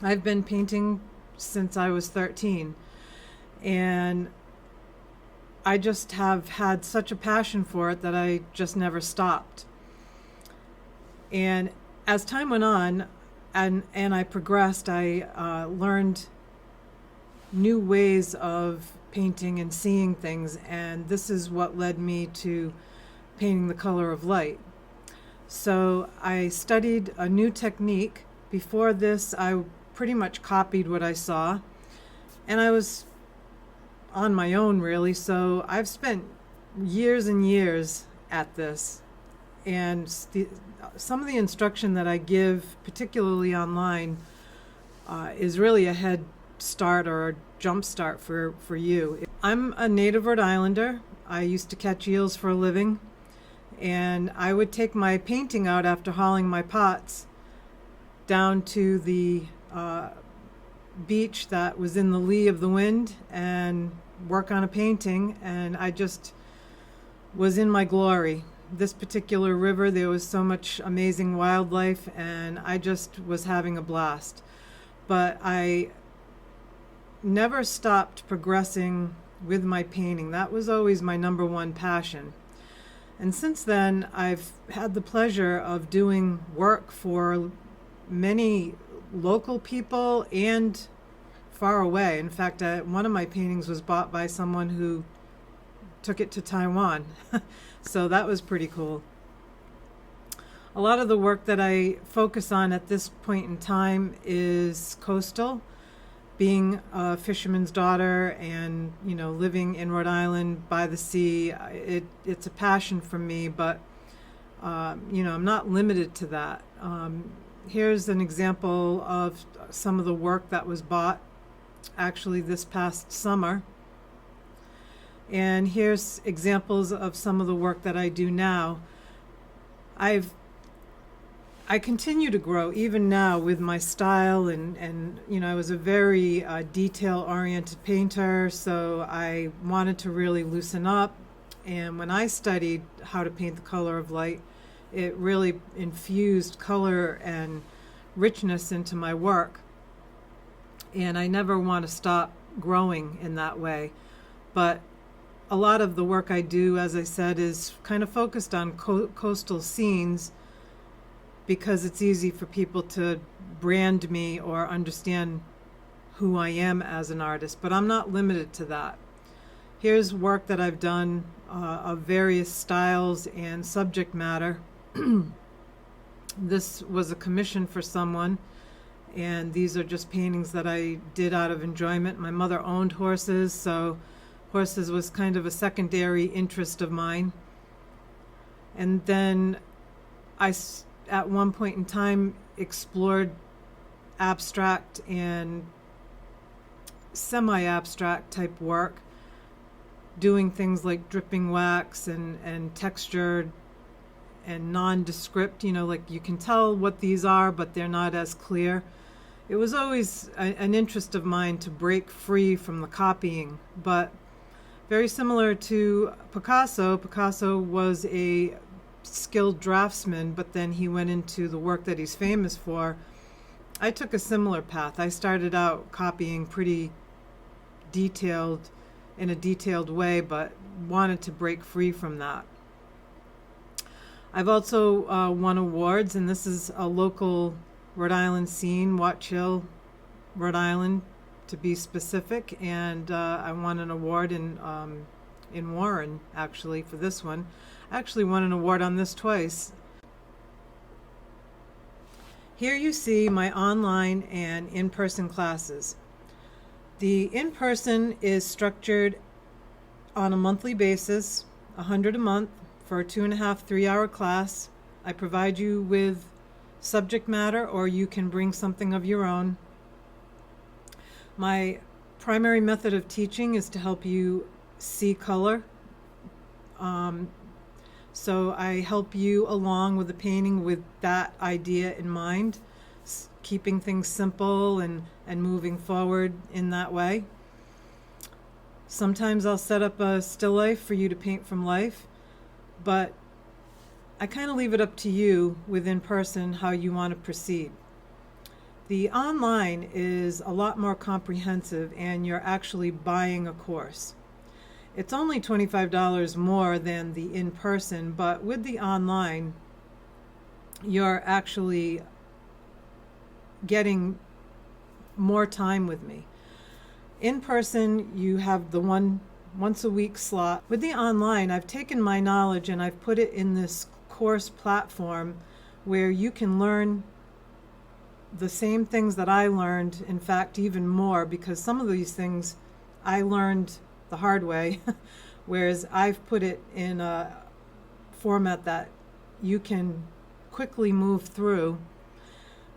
I've been painting since I was 13, and I just have had such a passion for it that I just never stopped. And as time went on and I progressed, I learned new ways of painting and seeing things, and this is what led me to painting the color of light. So I studied a new technique. Before this, I pretty much copied what I saw, and I was on my own really, so I've spent years and years at this. And some of the instruction that I give, particularly online, is really a head start or a jump start for you. I'm a native Rhode Islander. I used to catch eels for a living, and I would take my painting out after hauling my pots down to the beach that was in the lee of the wind and work on a painting, and I just was in my glory. This particular river, there was so much amazing wildlife, and I just was having a blast. But I never stopped progressing with my painting. That was always my number one passion. And since then, I've had the pleasure of doing work for many local people and far away. In fact, one of my paintings was bought by someone who took it to Taiwan. So that was pretty cool. A lot of the work that I focus on at this point in time is coastal. Being a fisherman's daughter and, living in Rhode Island by the sea, it's a passion for me, but, I'm not limited to that. Here's an example of some of the work that was bought actually this past summer. And here's examples of some of the work that I do now. I continue to grow even now with my style, and I was a very detail-oriented painter, so I wanted to really loosen up. And when I studied how to paint the color of light, it really infused color and richness into my work. And I never want to stop growing in that way. But a lot of the work I do, as I said, is kind of focused on coastal scenes, because it's easy for people to brand me or understand who I am as an artist, but I'm not limited to that. Here's work that I've done of various styles and subject matter. This was a commission for someone, and these are just paintings that I did out of enjoyment. My mother owned horses, so horses was kind of a secondary interest of mine. And then at one point in time, explored abstract and semi-abstract type work, doing things like dripping wax and textured and nondescript, like you can tell what these are, but they're not as clear. It was always an interest of mine to break free from the copying, but very similar to Picasso. Picasso was a skilled draftsman, but then he went into the work that he's famous for. I took a similar path. I started out copying pretty detailed, in a detailed way, but wanted to break free from that. I've also won awards, and this is a local Rhode Island scene, Watch Hill, Rhode Island, to be specific, and I won an award in Warren, actually, for this one. I actually won an award on this twice. Here you see my online and in-person classes. The in-person is structured on a monthly basis, $100 a month for a 2.5, 3-hour class. I provide you with subject matter, or you can bring something of your own. My primary method of teaching is to help you see color. So I help you along with the painting with that idea in mind, keeping things simple and moving forward in that way. Sometimes I'll set up a still life for you to paint from life, but I kind of leave it up to you with in person how you want to proceed. The online is a lot more comprehensive, and you're actually buying a course. It's only $25 more than the in-person, but with the online, you're actually getting more time with me. In person, you have the once a week slot. With the online, I've taken my knowledge and I've put it in this course platform where you can learn the same things that I learned, in fact, even more, because some of these things I learned the hard way, whereas I've put it in a format that you can quickly move through.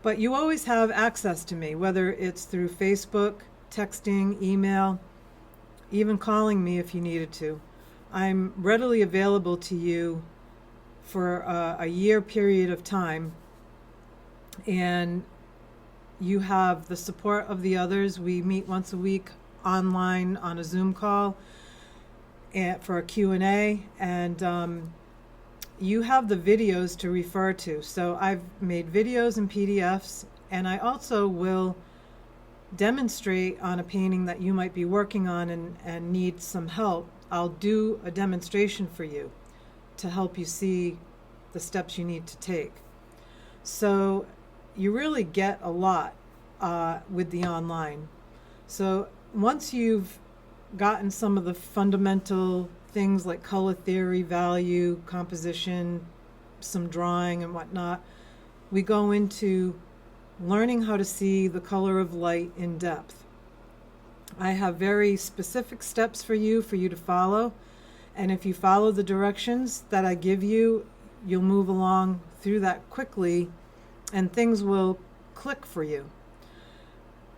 But you always have access to me, whether it's through Facebook, texting, email, even calling me if you needed to. I'm readily available to you for a year period of time, and you have the support of the others. We meet once a week online on a Zoom call for a Q&A, and you have the videos to refer to. So I've made videos and PDFs, and I also will demonstrate on a painting that you might be working on and need some help. I'll do a demonstration for you to help you see the steps you need to take. So you really get a lot with the online. So once you've gotten some of the fundamental things like color theory, value, composition, some drawing and whatnot, we go into learning how to see the color of light in depth. I have very specific steps for you to follow, and if you follow the directions that I give you, you'll move along through that quickly and things will click for you.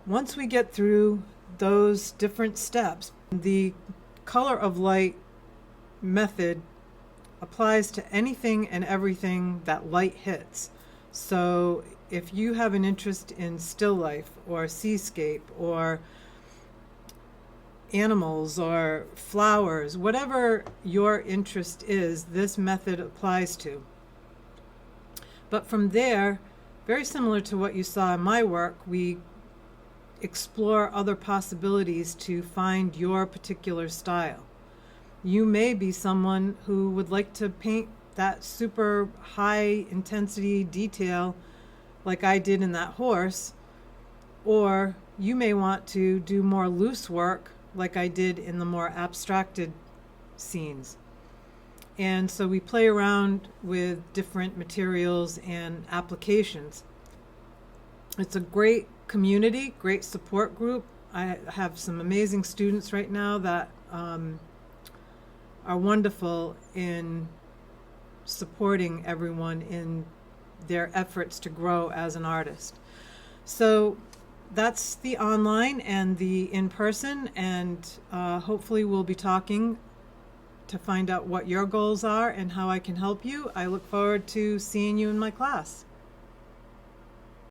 Once we get through those different steps, the color of light method applies to anything and everything that light hits. So if you have an interest in still life or seascape or animals or flowers, whatever your interest is, this method applies to. But from there, very similar to what you saw in my work, we explore other possibilities to find your particular style. You may be someone who would like to paint that super high intensity detail like I did in that horse, or you may want to do more loose work like I did in the more abstracted scenes. And so we play around with different materials and applications. It's a great community, great support group. I have some amazing students right now that are wonderful in supporting everyone in their efforts to grow as an artist. So that's the online and the in-person, and hopefully we'll be talking to find out what your goals are and how I can help you. I look forward to seeing you in my class.